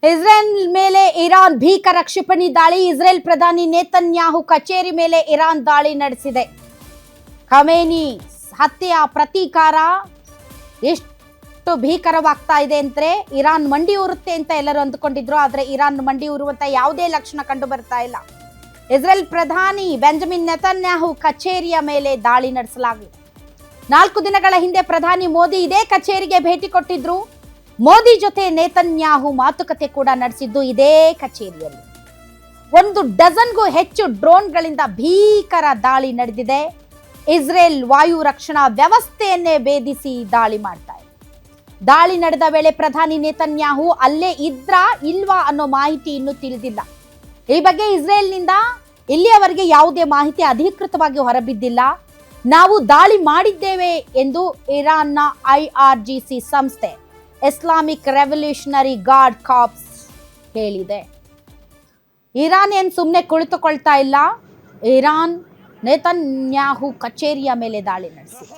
Israel ಮೇಲೆ Iran ಭೀಕರ ಕ್ಷಿಪಣಿ ದಾಳಿ. ಇಸ್ರೇಲ್ ಪ್ರಧಾನಿ ನೇತನ್ಯಾಹು ಕಚೇರಿ ಮೇಲೆ ಇರಾನ್ ದಾಳಿ ನಡೆಸಿದೆ. ಖಮೇನಿ ಹತ್ಯೆಯ ಪ್ರತೀಕಾರ ಎಷ್ಟು ಭೀಕರವಾಗ್ತಾ ಇದೆ ಅಂದ್ರೆ ಇರಾನ್ ಮಂಡಿ ಊರುತ್ತೆ ಅಂತ ಎಲ್ಲರೂ ಅಂದುಕೊಂಡಿದ್ರು. ಆದ್ರೆ ಇರಾನ್ ಮಂಡಿ ಊರುವಂತ ಯಾವುದೇ ಲಕ್ಷಣ ಕಂಡು ಬರ್ತಾ ಇಲ್ಲ. ಇಸ್ರೇಲ್ ಪ್ರಧಾನಿ ಬೆಂಜಮಿನ್ ನೆತನ್ಯಾಹು ಕಚೇರಿಯ ಮೇಲೆ ದಾಳಿ ನಡೆಸಲಾಗಿದೆ. 4 ದಿನಗಳ ಹಿಂದೆ ಪ್ರಧಾನಿ ಮೋದಿ ಇದೇ ಕಚೇರಿಗೆ ಭೇಟಿ ಕೊಟ್ಟಿದ್ರು. ಮೋದಿ ಜೊತೆ ನೇತನ್ಯಾಹು ಮಾತುಕತೆ ಕೂಡ ನಡೆಸಿದ್ದು ಇದೇ ಕಚೇರಿಯಲ್ಲಿ. 1 ಡಜನ್ಗೂ ಹೆಚ್ಚು ಡ್ರೋನ್ಗಳಿಂದ ಭೀಕರ ದಾಳಿ ನಡೆದಿದೆ. ಇಸ್ರೇಲ್ ವಾಯು ರಕ್ಷಣಾ ವ್ಯವಸ್ಥೆಯನ್ನೇ ಭೇದಿಸಿ ದಾಳಿ ಮಾಡ್ತಾ ಇದೆ. ದಾಳಿ ನಡೆದ ವೇಳೆ ಪ್ರಧಾನಿ ನೇತನ್ಯಾಹು ಅಲ್ಲೇ ಇದ್ರಾ ಇಲ್ವಾ ಅನ್ನೋ ಮಾಹಿತಿ ಇನ್ನೂ ತಿಳಿದಿಲ್ಲ. ಈ ಬಗ್ಗೆ ಇಸ್ರೇಲ್ನಿಂದ ಇಲ್ಲಿಯವರೆಗೆ ಯಾವುದೇ ಮಾಹಿತಿ ಅಧಿಕೃತವಾಗಿ ಹೊರಬಿದ್ದಿಲ್ಲ. ನಾವು ದಾಳಿ ಮಾಡಿದ್ದೇವೆ ಎಂದು ಇರಾನ್ನ IRGC ಸಂಸ್ಥೆ ಇಸ್ಲಾಮಿಕ್ ರೆವಲ್ಯೂಷನರಿ ಗಾರ್ಡ್ ಕಾರ್ಪ್ಸ್ ಹೇಳಿದೆ. ಇರಾನ್ ಏನು ಸುಮ್ಮನೆ ಕುಳಿತುಕೊಳ್ತಾ ಇಲ್ಲ. ಇರಾನ್ ನೇತನ್ಯಾಹು ಕಚೇರಿಯ ಮೇಲೆ ದಾಳಿ ನಡೆಸಿದೆ.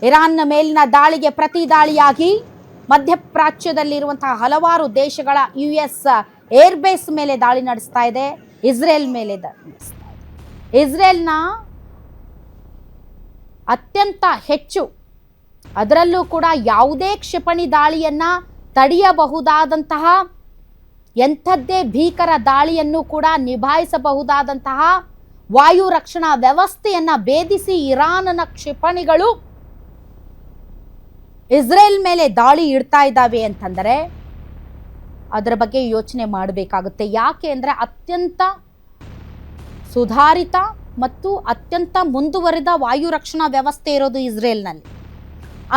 ಇರಾನ್ನ ಮೇಲಿನ ದಾಳಿಗೆ ಪ್ರತಿ ದಾಳಿಯಾಗಿ ಮಧ್ಯಪ್ರಾಚ್ಯದಲ್ಲಿರುವಂತಹ ಹಲವಾರು ದೇಶಗಳ US ಏರ್ಬೇಸ್ ಮೇಲೆ ದಾಳಿ ನಡೆಸ್ತಾ ಇದೆ. ಇಸ್ರೇಲ್ ಮೇಲೆ ದಾಳಿ ನಡೆಸ್ತಾ ಇದೆ. ಇಸ್ರೇಲ್ನ ಅತ್ಯಂತ ಹೆಚ್ಚು, ಅದರಲ್ಲೂ ಕೂಡ ಯಾವುದೇ ಕ್ಷಿಪಣಿ ದಾಳಿಯನ್ನ ತಡೆಯಬಹುದಾದಂತಹ ಎಂಥದ್ದೇ ಭೀಕರ ದಾಳಿಯನ್ನು ಕೂಡ ನಿಭಾಯಿಸಬಹುದಾದಂತಹ ವಾಯು ರಕ್ಷಣಾ ವ್ಯವಸ್ಥೆಯನ್ನ ಭೇದಿಸಿ ಇರಾನ್ನ ಕ್ಷಿಪಣಿಗಳು ಇಸ್ರೇಲ್ ಮೇಲೆ ದಾಳಿ ಇಡ್ತಾ ಇದ್ದಾವೆ ಅಂತಂದರೆ ಅದರ ಬಗ್ಗೆ ಯೋಚನೆ ಮಾಡಬೇಕಾಗುತ್ತೆ. ಯಾಕೆ ಅಂದರೆ ಅತ್ಯಂತ ಸುಧಾರಿತ ಮತ್ತು ಅತ್ಯಂತ ಮುಂದುವರಿದ ವಾಯು ರಕ್ಷಣಾ ವ್ಯವಸ್ಥೆ ಇರೋದು ಇಸ್ರೇಲ್ನಲ್ಲಿ.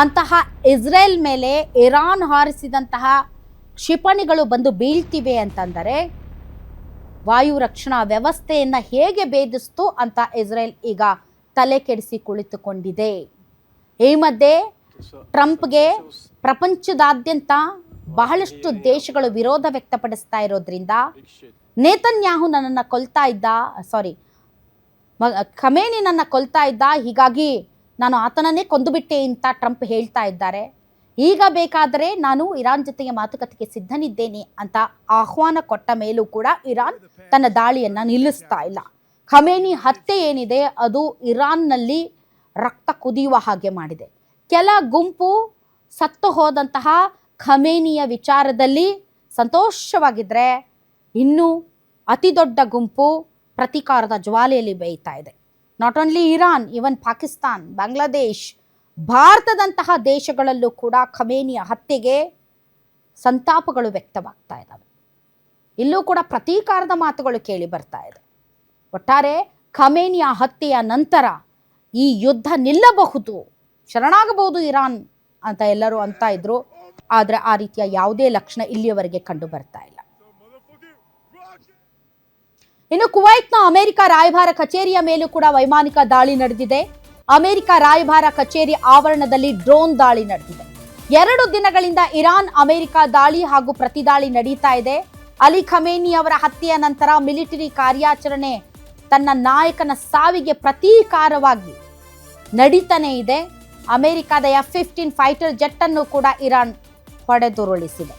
ಅಂತಹ ಇಸ್ರೇಲ್ ಮೇಲೆ ಇರಾನ್ ಹಾರಿಸಿದಂತಹ ಕ್ಷಿಪಣಿಗಳು ಬಂದು ಬೀಳ್ತಿವೆ ಅಂತಂದರೆ ವಾಯು ರಕ್ಷಣಾ ವ್ಯವಸ್ಥೆಯನ್ನು ಹೇಗೆ ಭೇದಿಸ್ತು ಅಂತ ಇಸ್ರೇಲ್ ಈಗ ತಲೆ ಕೆಡಿಸಿ ಕುಳಿತುಕೊಂಡಿದೆ. ಈ ಮಧ್ಯೆ ಟ್ರಂಪ್ಗೆ ಪ್ರಪಂಚದಾದ್ಯಂತ ಬಹಳಷ್ಟು ದೇಶಗಳು ವಿರೋಧ ವ್ಯಕ್ತಪಡಿಸ್ತಾ ಇರೋದ್ರಿಂದ ನೇತನ್ಯಾಹು ನನ್ನನ್ನು ಕೊಲ್ತಾ ಇದ್ದ, ಖಮೇನಿ ನನ್ನ ಕೊಲ್ತಾ ಇದ್ದ, ಹೀಗಾಗಿ ನಾನು ಆತನನ್ನೇ ಕೊಂದುಬಿಟ್ಟೆ ಅಂತ ಟ್ರಂಪ್ ಹೇಳ್ತಾ ಇದ್ದಾರೆ. ಈಗ ಬೇಕಾದರೆ ನಾನು ಇರಾನ್ ಜೊತೆಗೆ ಮಾತುಕತೆಗೆ ಸಿದ್ಧನಿದ್ದೇನೆ ಅಂತ ಆಹ್ವಾನ ಕೊಟ್ಟ ಮೇಲೂ ಕೂಡ ಇರಾನ್ ತನ್ನ ದಾಳಿಯನ್ನು ನಿಲ್ಲಿಸ್ತಾ ಇಲ್ಲ. ಖಮೇನಿ ಹತ್ಯೆ ಏನಿದೆ ಅದು ಇರಾನ್ನಲ್ಲಿ ರಕ್ತ ಕುದಿಯುವ ಹಾಗೆ ಮಾಡಿದೆ. ಕೆಲ ಗುಂಪು ಸತ್ತು ಹೋದಂತಹ ಖಮೇನಿಯ ವಿಚಾರದಲ್ಲಿ ಸಂತೋಷವಾಗಿದ್ದರೆ ಇನ್ನೂ ಅತಿ ದೊಡ್ಡ ಗುಂಪು ಪ್ರತೀಕಾರದ ಜ್ವಾಲೆಯಲ್ಲಿ ಬೇಯ್ತಾ ಇದೆ. Not only Iran, even Pakistan, Bangladesh, ಭಾರತದಂತಹ ದೇಶಗಳಲ್ಲೂ ಕೂಡ ಖಮೇನಿಯ ಹತ್ಯೆಗೆ ಸಂತಾಪಗಳು ವ್ಯಕ್ತವಾಗ್ತಾ ಇದ್ದಾವೆ. ಇಲ್ಲೂ ಕೂಡ ಪ್ರತೀಕಾರದ ಮಾತುಗಳು ಕೇಳಿ ಬರ್ತಾ ಇದೆ. ಒಟ್ಟಾರೆ ಖಮೇನಿಯ ಹತ್ಯೆಯ ನಂತರ ಈ ಯುದ್ಧ ನಿಲ್ಲಬಹುದು, ಶರಣಾಗಬಹುದು ಇರಾನ್ ಅಂತ ಎಲ್ಲರೂ ಅಂತ ಇದ್ರು. ಆದರೆ ಆ ರೀತಿಯ ಯಾವುದೇ ಲಕ್ಷಣ ಇಲ್ಲಿಯವರೆಗೆ ಕಂಡು ಬರ್ತಾ ಇಲ್ಲ. ಇನ್ನು ಕುವೈತ್ನ ಅಮೆರಿಕ ರಾಯಭಾರ ಕಚೇರಿಯ ಮೇಲೂ ಕೂಡ ವೈಮಾನಿಕ ದಾಳಿ ನಡೆದಿದೆ. ಅಮೆರಿಕ ರಾಯಭಾರ ಕಚೇರಿ ಆವರಣದಲ್ಲಿ ಡ್ರೋನ್ ದಾಳಿ ನಡೆದಿದೆ. 2 ದಿನಗಳಿಂದ ಇರಾನ್ ಅಮೆರಿಕ ದಾಳಿ ಹಾಗೂ ಪ್ರತಿದಾಳಿ ನಡೀತಾ ಇದೆ. ಅಲಿ ಖಮೇನಿ ಅವರ ಹತ್ಯೆಯ ನಂತರ ಮಿಲಿಟರಿ ಕಾರ್ಯಾಚರಣೆ ತನ್ನ ನಾಯಕನ ಸಾವಿಗೆ ಪ್ರತೀಕಾರವಾಗಿ ನಡೀತಾನೆ ಇದೆ. ಅಮೆರಿಕದ F-15 ಫೈಟರ್ ಜೆಟ್ ಅನ್ನು ಕೂಡ ಇರಾನ್ ಹೊಡೆದುರುಳಿಸಿದೆ.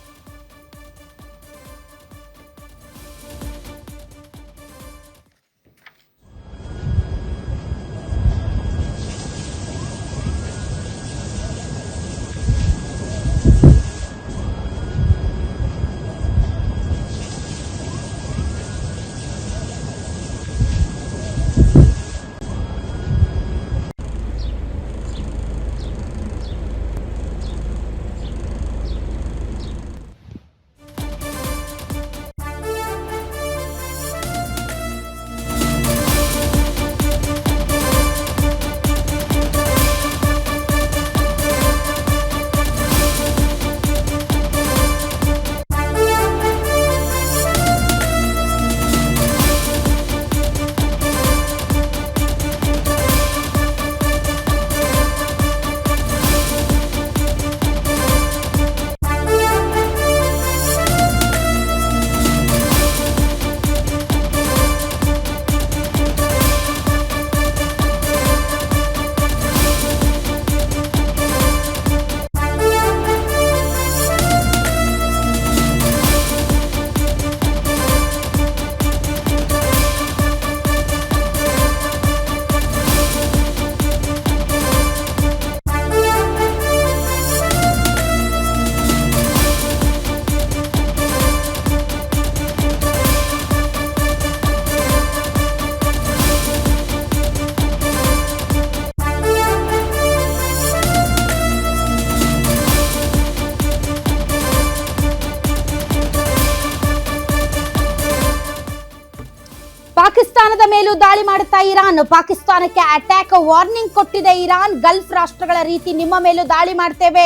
ಪಾಕಿಸ್ತಾನದ ಮೇಲೂ ದಾಳಿ ಮಾಡುತ್ತಾ ಇರಾನ್. ಪಾಕಿಸ್ತಾನಕ್ಕೆ ಅಟ್ಯಾಕ್ ವಾರ್ನಿಂಗ್ ಕೊಟ್ಟಿದೆ ಇರಾನ್. ಗಲ್ಫ್ ರಾಷ್ಟ್ರಗಳ ರೀತಿ ನಿಮ್ಮ ಮೇಲೂ ದಾಳಿ ಮಾಡ್ತೇವೆ.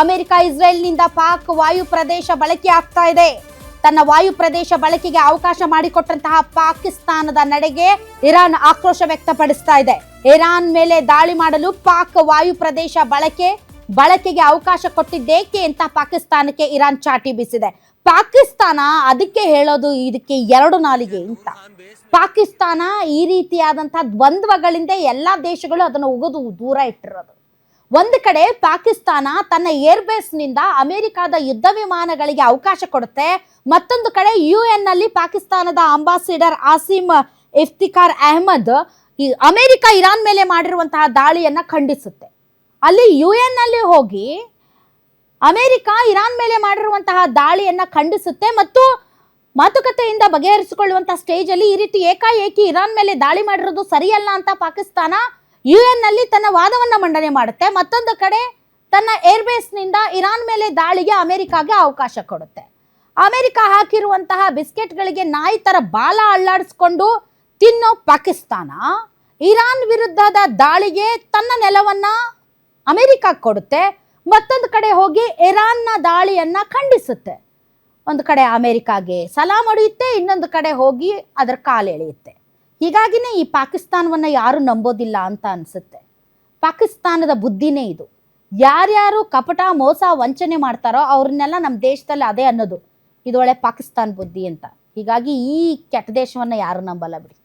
ಅಮೆರಿಕ ಇಸ್ರೇಲ್ನಿಂದ ಪಾಕ್ ವಾಯು ಪ್ರದೇಶ ಬಳಕೆ ಆಗ್ತಾ ಇದೆ. ತನ್ನ ವಾಯು ಪ್ರದೇಶ ಬಳಕೆಗೆ ಅವಕಾಶ ಮಾಡಿಕೊಟ್ಟಂತಹ ಪಾಕಿಸ್ತಾನದ ನಡೆಗೆ ಇರಾನ್ ಆಕ್ರೋಶ ವ್ಯಕ್ತಪಡಿಸ್ತಾ ಇದೆ. ಇರಾನ್ ಮೇಲೆ ದಾಳಿ ಮಾಡಲು ಪಾಕ್ ವಾಯು ಪ್ರದೇಶ ಬಳಕೆಗೆ ಅವಕಾಶ ಕೊಟ್ಟಿದ್ದೇಕೆ ಅಂತ ಪಾಕಿಸ್ತಾನಕ್ಕೆ ಇರಾನ್ ಚಾಟಿ ಬೀಸಿದೆ. ಪಾಕಿಸ್ತಾನ ಅದಕ್ಕೆ ಹೇಳೋದು ಇದಕ್ಕೆ ಎರಡು ನಾಲಿಗೆ ಅಂತ. ಪಾಕಿಸ್ತಾನ ಈ ರೀತಿಯಾದಂತಹ ದ್ವಂದ್ವಗಳಿಂದ ಎಲ್ಲಾ ದೇಶಗಳು ಅದನ್ನು ಉಗಿದು ದೂರ ಇಟ್ಟಿರೋದು. ಒಂದು ಕಡೆ ಪಾಕಿಸ್ತಾನ ತನ್ನ ಏರ್ಬೇಸ್ ನಿಂದ ಅಮೆರಿಕದ ಯುದ್ಧ ವಿಮಾನಗಳಿಗೆ ಅವಕಾಶ ಕೊಡುತ್ತೆ. ಮತ್ತೊಂದು ಕಡೆ UN ನಲ್ಲಿ ಪಾಕಿಸ್ತಾನದ ambassador Asim Iftikhar Ahmad America Iran ಮೇಲೆ ಮಾಡಿರುವಂತಹ ದಾಳಿಯನ್ನ ಖಂಡಿಸುತ್ತೆ. ಅಲ್ಲಿ UN ನಲ್ಲಿ ಹೋಗಿ ಅಮೆರಿಕ ಇರಾನ್ ಮೇಲೆ ಮಾಡಿರುವಂತಹ ದಾಳಿಯನ್ನ ಖಂಡಿಸುತ್ತೆ ಮತ್ತು ಮಾತುಕತೆಯಿಂದ ಬಗೆಹರಿಸಿಕೊಳ್ಳುವಂತಹ ಸ್ಟೇಜ್ ಅಲ್ಲಿ ಈ ರೀತಿ ಏಕಾಏಕಿ ಇರಾನ್ ಮೇಲೆ ದಾಳಿ ಮಾಡಿರೋದು ಸರಿಯಲ್ಲ ಅಂತ ಪಾಕಿಸ್ತಾನ UN ನಲ್ಲಿ ತನ್ನ ವಾದವನ್ನ ಮಂಡನೆ ಮಾಡುತ್ತೆ. ಮತ್ತೊಂದು ಕಡೆ ತನ್ನ ಏರ್ಬೇಸ್ ನಿಂದ ಇರಾನ್ ಮೇಲೆ ದಾಳಿಗೆ ಅಮೆರಿಕಾಗೆ ಅವಕಾಶ ಕೊಡುತ್ತೆ. ಅಮೆರಿಕ ಹಾಕಿರುವಂತಹ ಬಿಸ್ಕೆಟ್ಗಳಿಗೆ ನಾಯಿ ತರ ಬಾಲ ಅಳ್ಳಾಡಿಸ್ಕೊಂಡು ತಿನ್ನೋ ಪಾಕಿಸ್ತಾನ ಇರಾನ್ ವಿರುದ್ಧದ ದಾಳಿಗೆ ತನ್ನ ನೆಲವನ್ನ ಅಮೆರಿಕ ಕೊಡುತ್ತೆ. ಮತ್ತೊಂದು ಕಡೆ ಹೋಗಿ ಇರಾನ್ನ ದಾಳಿಯನ್ನ ಖಂಡಿಸುತ್ತೆ. ಒಂದು ಕಡೆ ಅಮೆರಿಕಾಗೆ ಸಲಾಂ ಹೊಡೆಯುತ್ತೆ, ಇನ್ನೊಂದು ಕಡೆ ಹೋಗಿ ಅದರ ಕಾಲೆಳೆಯುತ್ತೆ. ಹೀಗಾಗಿನೇ ಈ ಪಾಕಿಸ್ತಾನವನ್ನ ಯಾರು ನಂಬೋದಿಲ್ಲ ಅಂತ ಅನ್ಸುತ್ತೆ. ಪಾಕಿಸ್ತಾನದ ಬುದ್ಧಿನೇ ಇದು. ಯಾರ್ಯಾರು ಕಪಟ ಮೋಸ ವಂಚನೆ ಮಾಡ್ತಾರೋ ಅವ್ರನ್ನೆಲ್ಲ ನಮ್ಮ ದೇಶದಲ್ಲಿ ಅದೇ ಅನ್ನೋದು ಇದೊಳ್ಳೆ ಪಾಕಿಸ್ತಾನ ಬುದ್ಧಿ ಅಂತ. ಹೀಗಾಗಿ ಈ ಕೆಟ್ಟ ದೇಶವನ್ನ ಯಾರು ನಂಬಲ್ಲ ಬಿಡಿ.